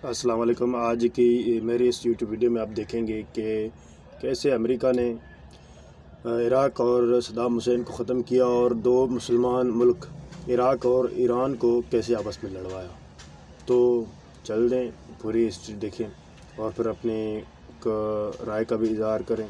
السلام علیکم۔ آج کی میری اس یوٹیوب ویڈیو میں آپ دیکھیں گے کہ کیسے امریکہ نے عراق اور صدام حسین کو ختم کیا اور دو مسلمان ملک عراق اور ایران کو کیسے آپس میں لڑوایا۔ تو چل دیں پوری ہسٹری دیکھیں اور پھر اپنی رائے کا بھی اظہار کریں۔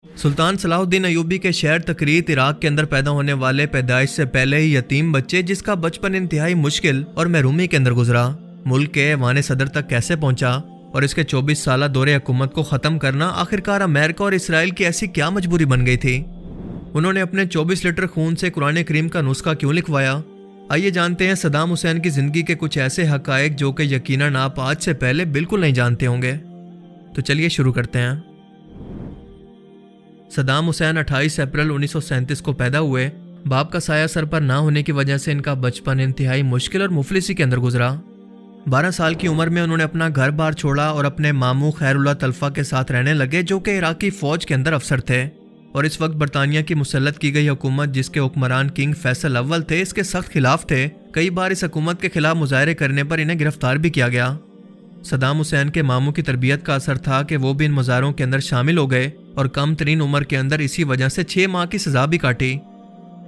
سلطان صلاح الدین ایوبی کے شہر تکریت عراق کے اندر پیدا ہونے والے پیدائش سے پہلے ہی یتیم بچے جس کا بچپن انتہائی مشکل اور محرومی کے اندر گزرا، ملک کے ایوان صدر تک کیسے پہنچا اور اس کے 24 سالہ دور حکومت کو ختم کرنا آخرکار امریکہ اور اسرائیل کی ایسی کیا مجبوری بن گئی تھی؟ انہوں نے اپنے 24 لیٹر خون سے قرآن کریم کا نسخہ کیوں لکھوایا؟ آئیے جانتے ہیں صدام حسین کی زندگی کے کچھ ایسے حقائق جو کہ یقیناً آپ آج سے پہلے بالکل نہیں جانتے ہوں گے۔ تو چلیے شروع کرتے ہیں۔ صدام حسین 28 اپریل 1937 کو پیدا ہوئے۔ باپ کا سایہ سر پر نہ ہونے کی وجہ سے ان کا بچپن انتہائی مشکل اور مفلسی کے اندر گزرا۔ 12 سال کی عمر میں انہوں نے اپنا گھر بار چھوڑا اور اپنے ماموں خیر اللہ طلفہ کے ساتھ رہنے لگے جو کہ عراقی فوج کے اندر افسر تھے، اور اس وقت برطانیہ کی مسلط کی گئی حکومت جس کے حکمران کنگ فیصل اول تھے اس کے سخت خلاف تھے۔ کئی بار اس حکومت کے خلاف مظاہرے کرنے پر انہیں گرفتار بھی کیا گیا۔ صدام حسین کے ماموں کی تربیت کا اثر تھا کہ وہ بھی ان مظاہروں کے اندر شامل ہو گئے اور کم ترین عمر کے اندر اسی وجہ سے 6 ماہ کی سزا بھی کاٹی۔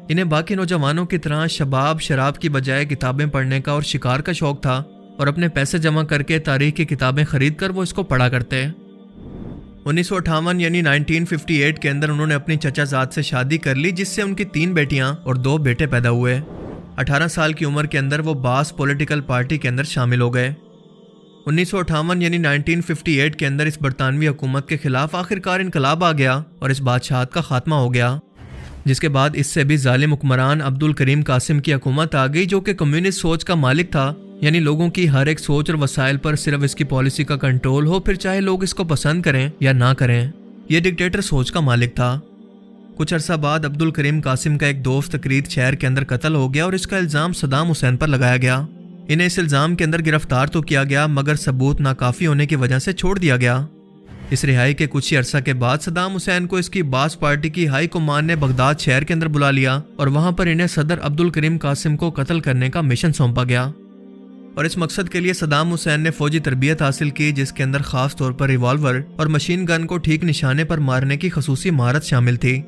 انہیں باقی نوجوانوں کی طرح شراب کی بجائے کتابیں پڑھنے کا اور شکار کا شوق تھا، اور اپنے پیسے جمع کر کے تاریخ کی کتابیں خرید کر وہ اس کو پڑھا کرتے۔ 1958 یعنی 1958 کے اندر انہوں نے اپنی چچا زاد سے شادی کر لی جس سے ان کی 3 بیٹیاں اور 2 بیٹے پیدا ہوئے۔ 18 سال کی عمر کے اندر وہ باس پولیٹیکل پارٹی کے اندر شامل ہو گئے۔ 1958 یعنی 1958 کے اندر اس برطانوی حکومت کے خلاف آخرکار انقلاب آ گیا اور اس بادشاہت کا خاتمہ ہو گیا، جس کے بعد اس سے بھی ظالم حکمران عبدالکریم قاسم کی حکومت آ گئی جو کہ کمیونسٹ سوچ کا مالک تھا، یعنی لوگوں کی ہر ایک سوچ اور وسائل پر صرف اس کی پالیسی کا کنٹرول ہو، پھر چاہے لوگ اس کو پسند کریں یا نہ کریں۔ یہ ڈکٹیٹر سوچ کا مالک تھا۔ کچھ عرصہ بعد عبدالکریم قاسم کا ایک دوست تکریت شہر کے اندر قتل ہو گیا اور اس کا الزام صدام حسین پر لگایا گیا۔ انہیں اس الزام کے اندر گرفتار تو کیا گیا مگر ثبوت ناکافی ہونے کی وجہ سے چھوڑ دیا گیا۔ اس رہائی کے کچھ ہی عرصہ کے بعد صدام حسین کو اس کی باس پارٹی کی ہائی کمان نے بغداد شہر کے اندر بلا لیا اور وہاں پر انہیں صدر عبدالکریم قاسم کو قتل کرنے کا مشن سونپا گیا، اور اس مقصد کے لیے صدام حسین نے فوجی تربیت حاصل کی جس کے اندر خاص طور پر ریوالور اور مشین گن کو ٹھیک نشانے پر مارنے کی خصوصی مہارت شامل تھی۔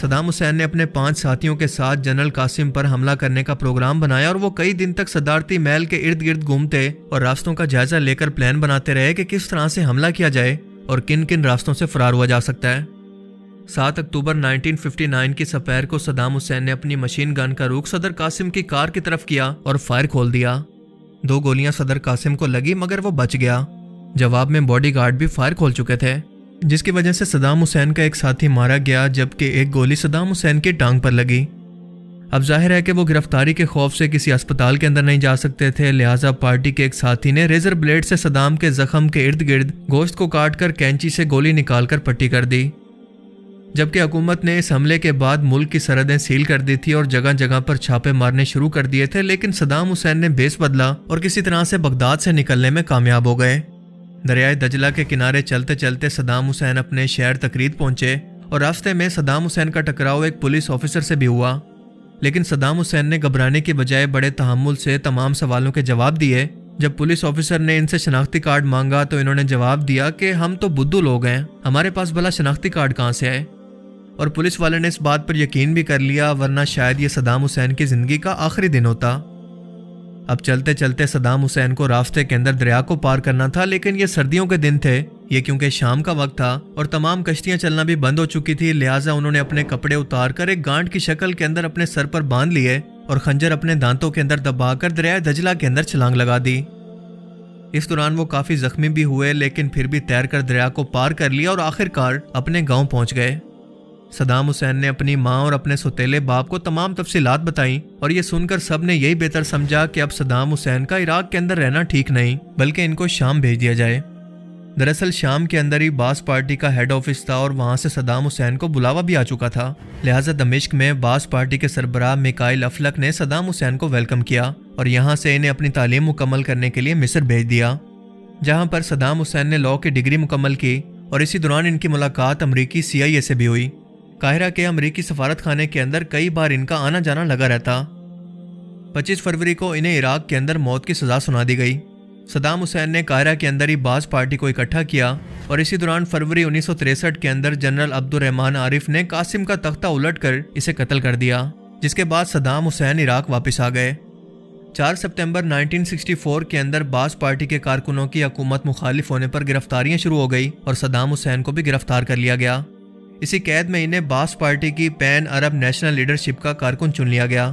صدام حسین نے اپنے 5 ساتھیوں کے ساتھ جنرل قاسم پر حملہ کرنے کا پروگرام بنایا اور وہ کئی دن تک صدارتی محل کے ارد گرد گھومتے اور راستوں کا جائزہ لے کر پلان بناتے رہے کہ کس طرح سے حملہ کیا جائے اور کن کن راستوں سے فرار ہوا جا سکتا ہے۔ 7 اکتوبر 1959 کی سپہر کو صدام حسین نے اپنی مشین گن کا رخ صدر قاسم کی کار کی طرف کیا اور فائر کھول دیا۔ 2 گولیاں صدر قاسم کو لگی مگر وہ بچ گیا۔ جواب میں باڈی گارڈ بھی فائر کھول چکے تھے، جس کی وجہ سے صدام حسین کا ایک ساتھی مارا گیا جبکہ ایک گولی صدام حسین کی ٹانگ پر لگی۔ اب ظاہر ہے کہ وہ گرفتاری کے خوف سے کسی اسپتال کے اندر نہیں جا سکتے تھے، لہٰذا پارٹی کے ایک ساتھی نے ریزر بلیڈ سے صدام کے زخم کے ارد گرد گوشت کو کاٹ کر کینچی سے گولی نکال کر پٹی کر دی، جبکہ حکومت نے اس حملے کے بعد ملک کی سرحدیں سیل کر دی تھی اور جگہ جگہ پر چھاپے مارنے شروع کر دیے تھے، لیکن صدام حسین نے بیس بدلا اور کسی طرح سے بغداد سے نکلنے میں کامیاب ہو گئے۔ دریائے دجلہ کے کنارے چلتے چلتے صدام حسین اپنے شہر تکریت پہنچے اور راستے میں صدام حسین کا ٹکراؤ ایک پولیس آفیسر سے بھی ہوا، لیکن صدام حسین نے گھبرانے کی بجائے بڑے تحمل سے تمام سوالوں کے جواب دیے۔ جب پولیس آفیسر نے ان سے شناختی کارڈ مانگا تو انہوں نے جواب دیا کہ ہم تو بدھو لوگ ہیں، ہمارے پاس بھلا شناختی کارڈ کہاں سے آئے؟ اور پولیس والے نے اس بات پر یقین بھی کر لیا، ورنہ شاید یہ صدام حسین کی زندگی کا آخری دن ہوتا۔ اب چلتے چلتے صدام حسین کو راستے کے اندر دریا کو پار کرنا تھا، لیکن یہ سردیوں کے دن تھے، یہ کیونکہ شام کا وقت تھا اور تمام کشتیاں چلنا بھی بند ہو چکی تھی، لہٰذا انہوں نے اپنے کپڑے اتار کر ایک گانٹ کی شکل کے اندر اپنے سر پر باندھ لیے اور خنجر اپنے دانتوں کے اندر دبا کر دریائے دجلہ کے اندر چھلانگ لگا دی۔ اس دوران وہ کافی زخمی بھی ہوئے لیکن پھر بھی تیر کر دریا کو پار کر لیا اور آخرکار اپنے گاؤں پہنچ گئے۔ صدام حسین نے اپنی ماں اور اپنے سوتیلے باپ کو تمام تفصیلات بتائیں اور یہ سن کر سب نے یہی بہتر سمجھا کہ اب صدام حسین کا عراق کے اندر رہنا ٹھیک نہیں بلکہ ان کو شام بھیج دیا جائے۔ دراصل شام کے اندر ہی باس پارٹی کا ہیڈ آفس تھا اور وہاں سے صدام حسین کو بلاوا بھی آ چکا تھا، لہٰذا دمشق میں باس پارٹی کے سربراہ میکائل افلک نے صدام حسین کو ویلکم کیا اور یہاں سے انہیں اپنی تعلیم مکمل کرنے کے لیے مصر بھیج دیا، جہاں پر صدام حسین نے لاء کی ڈگری مکمل کی اور اسی دوران ان کی ملاقات امریکی CIA سے بھی ہوئی۔ قاہرہ کے امریکی سفارت خانے کے اندر کئی بار ان کا آنا جانا لگا رہتا۔ 25 فروری کو انہیں عراق کے اندر موت کی سزا سنا دی گئی۔ صدام حسین نے قاہرہ کے اندر ہی باز پارٹی کو اکٹھا کیا اور اسی دوران فروری 1963 کے اندر جنرل عبد الرحمن عارف نے قاسم کا تختہ الٹ کر اسے قتل کر دیا، جس کے بعد صدام حسین عراق واپس آ گئے۔ 4 سپتمبر 1964 کے اندر باز پارٹی کے کارکنوں کی حکومت مخالف ہونے پر گرفتاریاں شروع ہو گئی اور صدام حسین کو بھی گرفتار کر لیا گیا۔ اسی قید میں انہیں باز پارٹی کی پین عرب نیشنل لیڈرشپ کا کارکن چن لیا گیا۔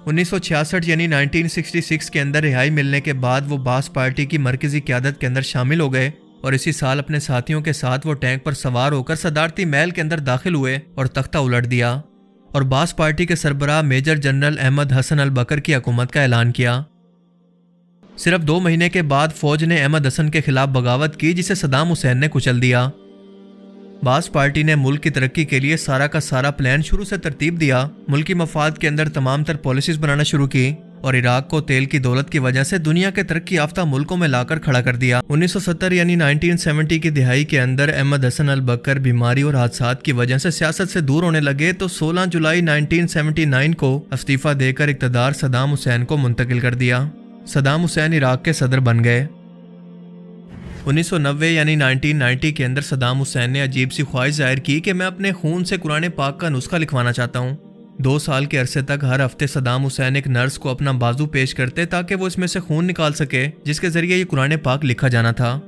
1966 یعنی 1966 کے اندر رہائی ملنے کے بعد وہ باز پارٹی کی مرکزی قیادت کے اندر شامل ہو گئے اور اسی سال اپنے ساتھیوں کے ساتھ وہ ٹینک پر سوار ہو کر صدارتی محل کے اندر داخل ہوئے اور تختہ الٹ دیا اور باز پارٹی کے سربراہ میجر جنرل احمد حسن البکر کی حکومت کا اعلان کیا۔ صرف 2 مہینے کے بعد فوج نے احمد حسن کے خلاف بغاوت کی، جسے صدام حسین نے کچل دیا۔ باز پارٹی نے ملک کی ترقی کے لیے سارا کا سارا پلان شروع سے ترتیب دیا، ملکی مفاد کے اندر تمام تر پالیسیز بنانا شروع کی اور عراق کو تیل کی دولت کی وجہ سے دنیا کے ترقی یافتہ ملکوں میں لا کر کھڑا کر دیا۔ 1970 یعنی 1970 کی دہائی کے اندر احمد حسن البکر بیماری اور حادثات کی وجہ سے سیاست سے دور ہونے لگے تو 16 جولائی 1979 کو استعفیٰ دے کر اقتدار صدام حسین کو منتقل کر دیا۔ صدام حسین عراق کے صدر بن گئے۔ 1990 یعنی 1990 کے اندر صدام حسین نے عجیب سی خواہش ظاہر کی کہ میں اپنے خون سے قرآن پاک کا نسخہ لکھوانا چاہتا ہوں۔ 2 سال کے عرصے تک ہر ہفتے صدام حسین ایک نرس کو اپنا بازو پیش کرتے تاکہ وہ اس میں سے خون نکال سکے، جس کے ذریعے یہ قرآن پاک لکھا جانا تھا۔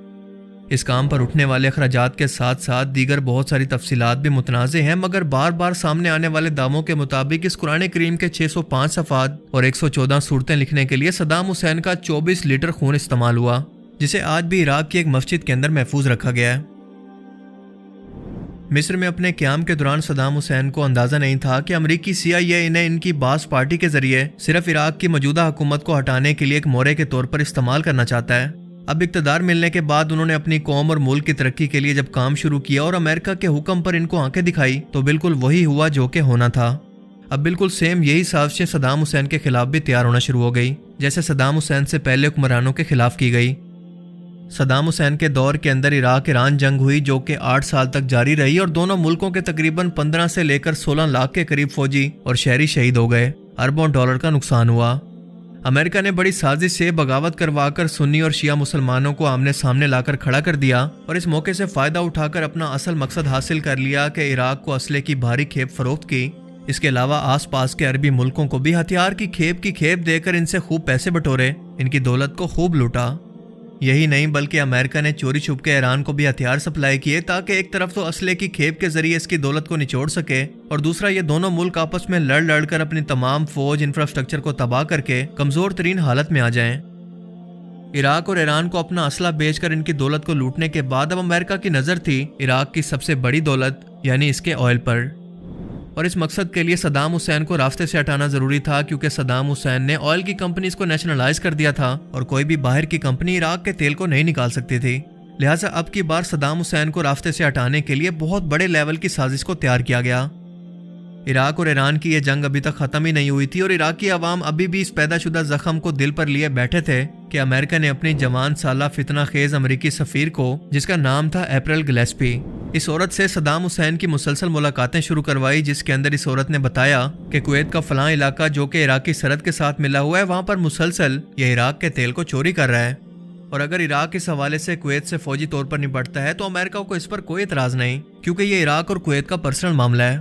اس کام پر اٹھنے والے اخراجات کے ساتھ ساتھ دیگر بہت ساری تفصیلات بھی متنازع ہیں، مگر بار بار سامنے آنے والے دعووں کے مطابق اس قرآن کریم کے 605 صفحات اور 114 سورتیں لکھنے کے لیے صدام حسین کا 24 لیٹر خون استعمال ہوا، جسے آج بھی عراق کی ایک مسجد کے اندر محفوظ رکھا گیا ہے۔ مصر میں اپنے قیام کے دوران صدام حسین کو اندازہ نہیں تھا کہ امریکی CIA انہیں ان کی باز پارٹی کے ذریعے صرف عراق کی موجودہ حکومت کو ہٹانے کے لیے ایک مورے کے طور پر استعمال کرنا چاہتا ہے۔ اب اقتدار ملنے کے بعد انہوں نے اپنی قوم اور ملک کی ترقی کے لیے جب کام شروع کیا اور امریکہ کے حکم پر ان کو آنکھیں دکھائی تو بالکل وہی ہوا جو کہ ہونا تھا۔ اب بالکل سیم یہی سازشیں صدام حسین کے خلاف بھی تیار ہونا شروع ہو گئی، جیسے صدام حسین سے پہلے حکمرانوں کے خلاف کی گئی۔ صدام حسین کے دور کے اندر عراق ایران جنگ ہوئی جو کہ 8 سال تک جاری رہی اور دونوں ملکوں کے تقریباً 15 سے لے کر 16 لاکھ کے قریب فوجی اور شہری شہید ہو گئے، اربوں ڈالر کا نقصان ہوا۔ امریکہ نے بڑی سازش سے بغاوت کروا کر سنی اور شیعہ مسلمانوں کو آمنے سامنے لا کر کھڑا کر دیا اور اس موقع سے فائدہ اٹھا کر اپنا اصل مقصد حاصل کر لیا کہ عراق کو اسلحے کی بھاری کھیپ فروخت کی۔ اس کے علاوہ آس پاس کے عربی ملکوں کو بھی ہتھیار کی کھیپ دے کر ان سے خوب پیسے بٹورے، ان کی دولت کو خوب لوٹا۔ یہی نہیں بلکہ امریکہ نے چوری چھپ کے ایران کو بھی ہتھیار سپلائی کیے تاکہ ایک طرف تو اسلحے کی کھیپ کے ذریعے اس کی دولت کو نچوڑ سکے اور دوسرا یہ دونوں ملک آپس میں لڑ کر اپنی تمام فوج انفراسٹرکچر کو تباہ کر کے کمزور ترین حالت میں آ جائیں۔ عراق اور ایران کو اپنا اسلحہ بیچ کر ان کی دولت کو لوٹنے کے بعد اب امریکہ کی نظر تھی عراق کی سب سے بڑی دولت یعنی اس کے آئل پر، اور اس مقصد کے لیے صدام حسین کو راستے سے ہٹانا ضروری تھا کیونکہ صدام حسین نے آئل کی کمپنیز کو نیشنلائز کر دیا تھا اور کوئی بھی باہر کی کمپنی عراق کے تیل کو نہیں نکال سکتی تھی۔ لہٰذا اب کی بار صدام حسین کو راستے سے ہٹانے کے لیے بہت بڑے لیول کی سازش کو تیار کیا گیا۔ عراق اور ایران کی یہ جنگ ابھی تک ختم ہی نہیں ہوئی تھی اور عراقی عوام ابھی بھی اس پیدا شدہ زخم کو دل پر لیے بیٹھے تھے کہ امریکہ نے اپنی جوان سالہ فتنہ خیز امریکی سفیر کو، جس کا نام تھا اپریل گلیسپی، اس عورت سے صدام حسین کی مسلسل ملاقاتیں شروع کروائی، جس کے اندر اس عورت نے بتایا کہ کویت کا فلاں علاقہ جو کہ عراقی سرحد کے ساتھ ملا ہوا ہے وہاں پر مسلسل یہ عراق کے تیل کو چوری کر رہا ہے، اور اگر عراق اس حوالے سے کویت سے فوجی طور پر نپٹتا ہے تو امریکہ کو اس پر کوئی اعتراض نہیں کیونکہ یہ عراق اور کویت کا پرسنل معاملہ ہے۔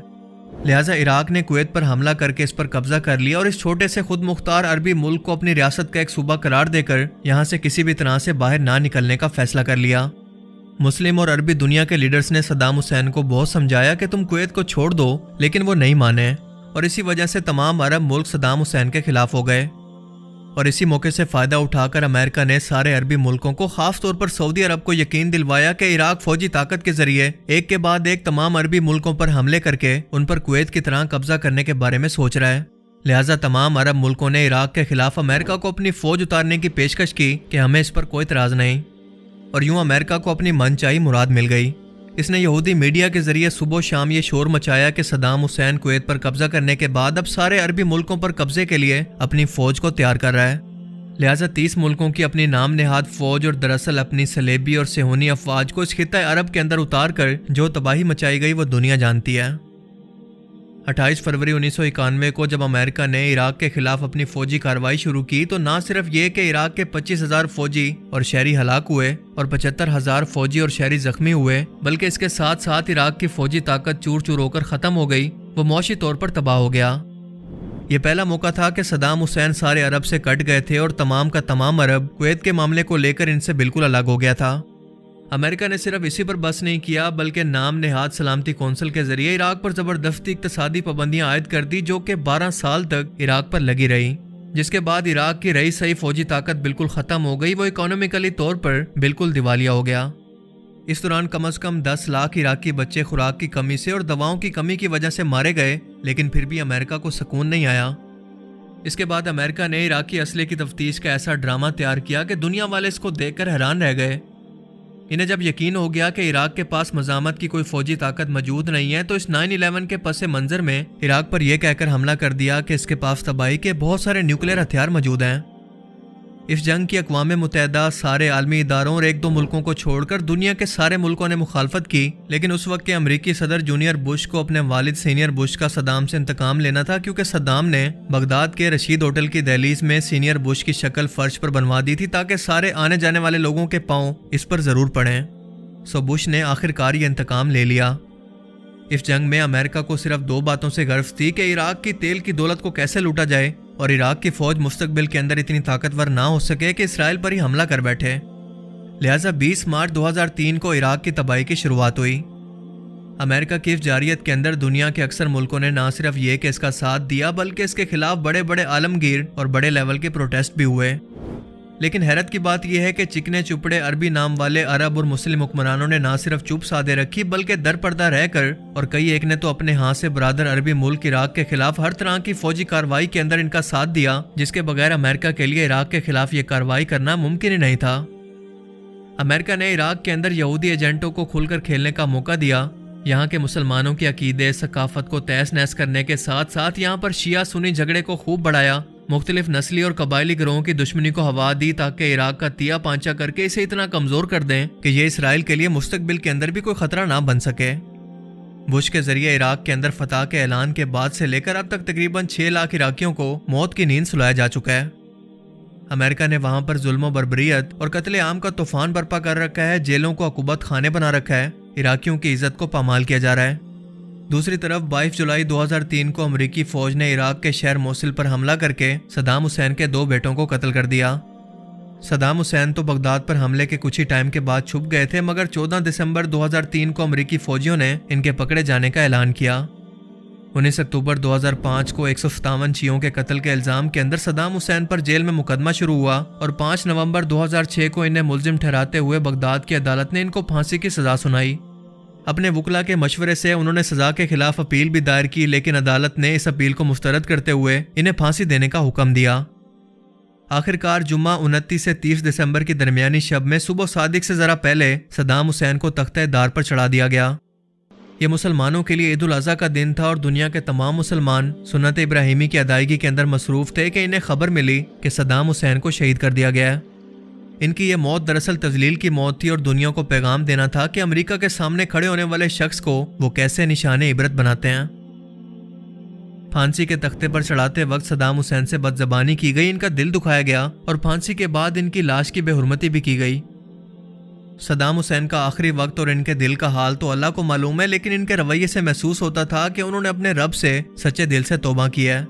لہٰذا عراق نے کویت پر حملہ کر کے اس پر قبضہ کر لیا اور اس چھوٹے سے خود مختار عربی ملک کو اپنی ریاست کا ایک صوبہ قرار دے کر یہاں سے کسی بھی طرح سے باہر نہ نکلنے کا فیصلہ کر لیا۔ مسلم اور عربی دنیا کے لیڈرز نے صدام حسین کو بہت سمجھایا کہ تم کویت کو چھوڑ دو، لیکن وہ نہیں مانے اور اسی وجہ سے تمام عرب ملک صدام حسین کے خلاف ہو گئے، اور اسی موقع سے فائدہ اٹھا کر امریکہ نے سارے عربی ملکوں کو خاص طور پر سعودی عرب کو یقین دلوایا کہ عراق فوجی طاقت کے ذریعے ایک کے بعد ایک تمام عربی ملکوں پر حملے کر کے ان پر کویت کی طرح قبضہ کرنے کے بارے میں سوچ رہا ہے۔ لہٰذا تمام عرب ملکوں نے عراق کے خلاف امریکہ کو اپنی فوج اتارنے کی پیشکش کی کہ ہمیں اس پر کوئی اعتراض نہیں، اور یوں امریکہ کو اپنی من چاہی مراد مل گئی۔ اس نے یہودی میڈیا کے ذریعے صبح و شام یہ شور مچایا کہ صدام حسین کویت پر قبضہ کرنے کے بعد اب سارے عربی ملکوں پر قبضے کے لیے اپنی فوج کو تیار کر رہا ہے، لہٰذا 30 ملکوں کی اپنی نام نہاد فوج اور دراصل اپنی صلیبی اور صہیونی افواج کو اس خطہ عرب کے اندر اتار کر جو تباہی مچائی گئی وہ دنیا جانتی ہے۔ 28 فروری 1991 کو جب امریکہ نے عراق کے خلاف اپنی فوجی کارروائی شروع کی تو نہ صرف یہ کہ عراق کے 25,000 فوجی اور شہری ہلاک ہوئے اور 75,000 فوجی اور شہری زخمی ہوئے، بلکہ اس کے ساتھ ساتھ عراق کی فوجی طاقت چور چور ہو کر ختم ہو گئی، وہ معاشی طور پر تباہ ہو گیا۔ یہ پہلا موقع تھا کہ صدام حسین سارے عرب سے کٹ گئے تھے اور تمام کا تمام عرب کویت کے معاملے کو لے کر ان سے بالکل الگ ہو گیا تھا۔ امریکہ نے صرف اسی پر بس نہیں کیا بلکہ نام نہاد سلامتی کونسل کے ذریعے عراق پر زبردستی اقتصادی پابندیاں عائد کر دی جو کہ 12 سال تک عراق پر لگی رہی، جس کے بعد عراق کی رہی سہی فوجی طاقت بالکل ختم ہو گئی، وہ اکانومیکلی طور پر بالکل دیوالیہ ہو گیا۔ اس دوران کم از کم 10 لاکھ عراقی بچے خوراک کی کمی سے اور دواؤں کی کمی کی وجہ سے مارے گئے، لیکن پھر بھی امریکہ کو سکون نہیں آیا۔ اس کے بعد امریکہ نے عراقی اسلحے کی تفتیش کا ایسا ڈرامہ تیار کیا کہ دنیا والے اس کو دیکھ کر حیران رہ گئے۔ انہیں جب یقین ہو گیا کہ عراق کے پاس مزاحمت کی کوئی فوجی طاقت موجود نہیں ہے تو اس 9/11 کے پس منظر میں عراق پر یہ کہہ کر حملہ کر دیا کہ اس کے پاس تباہی کے بہت سارے نیوکلیئر ہتھیار موجود ہیں۔ اس جنگ کی اقوام متحدہ، سارے عالمی اداروں اور 1-2 ملکوں کو چھوڑ کر دنیا کے سارے ملکوں نے مخالفت کی، لیکن اس وقت کے امریکی صدر جونیئر بش کو اپنے والد سینئر بش کا صدام سے انتقام لینا تھا، کیونکہ صدام نے بغداد کے رشید ہوٹل کی دہلیز میں سینئر بش کی شکل فرش پر بنوا دی تھی تاکہ سارے آنے جانے والے لوگوں کے پاؤں اس پر ضرور پڑیں۔ سو بش نے آخرکار یہ انتقام لے لیا۔ اس جنگ میں امریکہ کو صرف 2 باتوں سے غرض تھی کہ عراق کی تیل کی دولت کو کیسے لوٹا جائے اور عراق کی فوج مستقبل کے اندر اتنی طاقتور نہ ہو سکے کہ اسرائیل پر ہی حملہ کر بیٹھے۔ لہٰذا 20 مارچ 2003 کو عراق کی تباہی کی شروعات ہوئی۔ امریکہ کی اس جارحیت کے اندر دنیا کے اکثر ملکوں نے نہ صرف یہ کہ اس کا ساتھ دیا بلکہ اس کے خلاف بڑے بڑے عالمگیر اور بڑے لیول کے پروٹیسٹ بھی ہوئے۔ لیکن حیرت کی بات یہ ہے کہ چکنے چپڑے عربی نام والے عرب اور مسلم حکمرانوں نے نہ صرف چپ سادے رکھی بلکہ در پردہ رہ کر، اور کئی ایک نے تو اپنے ہاتھ سے برادر عربی ملک عراق کے خلاف ہر طرح کی فوجی کارروائی کے اندر ان کا ساتھ دیا، جس کے بغیر امریکہ کے لیے عراق کے خلاف یہ کارروائی کرنا ممکن ہی نہیں تھا۔ امریکہ نے عراق کے اندر یہودی ایجنٹوں کو کھل کر کھیلنے کا موقع دیا۔ یہاں کے مسلمانوں کے عقیدے، ثقافت کو تہس نہس کرنے کے ساتھ ساتھ یہاں پر شیعہ سنی جھگڑے کو خوب بڑھایا، مختلف نسلی اور قبائلی گروہوں کی دشمنی کو ہوا دی تاکہ عراق کا تیا پانچا کر کے اسے اتنا کمزور کر دیں کہ یہ اسرائیل کے لیے مستقبل کے اندر بھی کوئی خطرہ نہ بن سکے۔ بش کے ذریعے عراق کے اندر فتح کے اعلان کے بعد سے لے کر اب تک تقریباً 6 لاکھ عراقیوں کو موت کی نیند سلایا جا چکا ہے۔ امریکہ نے وہاں پر ظلم و بربریت اور قتل عام کا طوفان برپا کر رکھا ہے، جیلوں کو عقوبت خانے بنا رکھا ہے، عراقیوں کی عزت کو پامال کیا جا رہا ہے۔ دوسری طرف 22 جولائی 2003 کو امریکی فوج نے عراق کے شہر موصل پر حملہ کر کے صدام حسین کے 2 بیٹوں کو قتل کر دیا۔ صدام حسین تو بغداد پر حملے کے کچھ ہی ٹائم کے بعد چھپ گئے تھے، مگر 14 دسمبر 2003 کو امریکی فوجیوں نے ان کے پکڑے جانے کا اعلان کیا۔ 19 اکتوبر 2005 کو 157 شیعوں کے قتل کے الزام کے اندر صدام حسین پر جیل میں مقدمہ شروع ہوا اور 5 نومبر 2006 کو انہیں ملزم ٹھہراتے ہوئے بغداد کی عدالت نے ان کو پھانسی کی سزا سنائی۔ اپنے وکلا کے مشورے سے انہوں نے سزا کے خلاف اپیل بھی دائر کی، لیکن عدالت نے اس اپیل کو مسترد کرتے ہوئے انہیں پھانسی دینے کا حکم دیا۔ آخرکار جمعہ 29 سے 30 دسمبر کی درمیانی شب میں صبح صادق سے ذرا پہلے صدام حسین کو تختہ دار پر چڑھا دیا گیا۔ یہ مسلمانوں کے لیے عید الاضحیٰ کا دن تھا اور دنیا کے تمام مسلمان سنت ابراہیمی کی ادائیگی کے اندر مصروف تھے کہ انہیں خبر ملی کہ صدام حسین کو شہید کر دیا گیا ہے۔ ان کی یہ موت دراصل تذلیل کی موت تھی اور دنیا کو پیغام دینا تھا کہ امریکہ کے سامنے کھڑے ہونے والے شخص کو وہ کیسے نشان عبرت بناتے ہیں۔ پھانسی کے تختے پر چڑھاتے وقت صدام حسین سے بدزبانی کی گئی، ان کا دل دکھایا گیا اور پھانسی کے بعد ان کی لاش کی بے حرمتی بھی کی گئی۔ صدام حسین کا آخری وقت اور ان کے دل کا حال تو اللہ کو معلوم ہے، لیکن ان کے رویے سے محسوس ہوتا تھا کہ انہوں نے اپنے رب سے سچے دل سے توبہ کی ہے۔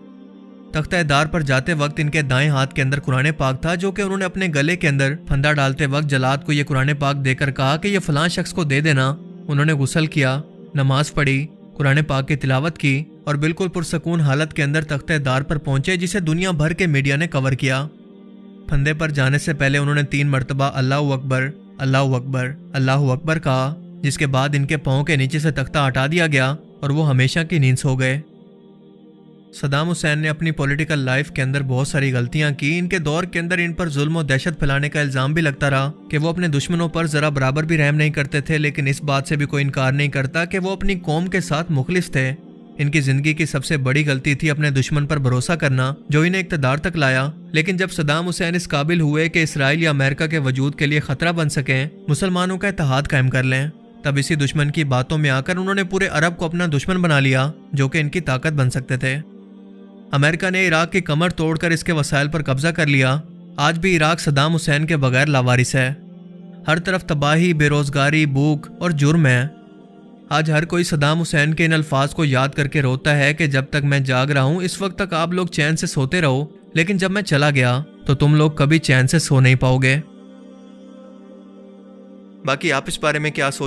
تختہ دار پر جاتے وقت ان کے دائیں ہاتھ کے اندر قرآن پاک تھا، جو کہ انہوں نے اپنے گلے کے اندر پھندا ڈالتے وقت جلاد کو یہ قرآن پاک دے کر کہا کہ یہ فلاں شخص کو دے دینا۔ انہوں نے غسل کیا، نماز پڑھی، قرآن پاک کی تلاوت کی اور بالکل پرسکون حالت کے اندر تختہ دار پر پہنچے، جسے دنیا بھر کے میڈیا نے کور کیا۔ پھندے پر جانے سے پہلے انہوں نے 3 مرتبہ اللہ اکبر اللہ اکبر اللہ اکبر کہا، جس کے بعد ان کے پاؤں کے نیچے سے تختہ ہٹا دیا گیا اور وہ ہمیشہ کی نیند سو گئے۔ صدام حسین نے اپنی پولیٹیکل لائف کے اندر بہت ساری غلطیاں کی. ان کے دور کے اندر ان پر ظلم و دہشت پھیلانے کا الزام بھی لگتا رہا کہ وہ اپنے دشمنوں پر ذرا برابر بھی رحم نہیں کرتے تھے, لیکن اس بات سے بھی کوئی انکار نہیں کرتا کہ وہ اپنی قوم کے ساتھ مخلص تھے. ان کی زندگی کی سب سے بڑی غلطی تھی اپنے دشمن پر بھروسہ کرنا, جو انہیں اقتدار تک لایا. لیکن جب صدام حسین اس قابل ہوئے کہ اسرائیل یا امریکہ کے وجود کے لیے خطرہ بن سکیں, مسلمانوں کا اتحاد قائم کر لیں, تب اسی دشمن کی باتوں میں آ کر انہوں نے پورے عرب کو اپنا دشمن بنا لیا, جو کہ ان کی طاقت بن سکتے تھے. امریکہ نے عراق کی کمر توڑ کر اس کے وسائل پر قبضہ کر لیا. آج بھی عراق صدام حسین کے بغیر لاوارث ہے. ہر طرف تباہی, بے روزگاری, بھوک اور جرم ہے. آج ہر کوئی صدام حسین کے ان الفاظ کو یاد کر کے روتا ہے کہ جب تک میں جاگ رہا ہوں اس وقت تک آپ لوگ چین سے سوتے رہو, لیکن جب میں چلا گیا تو تم لوگ کبھی چین سے سو نہیں پاؤ گے. باقی آپ اس بارے میں کیا سوچ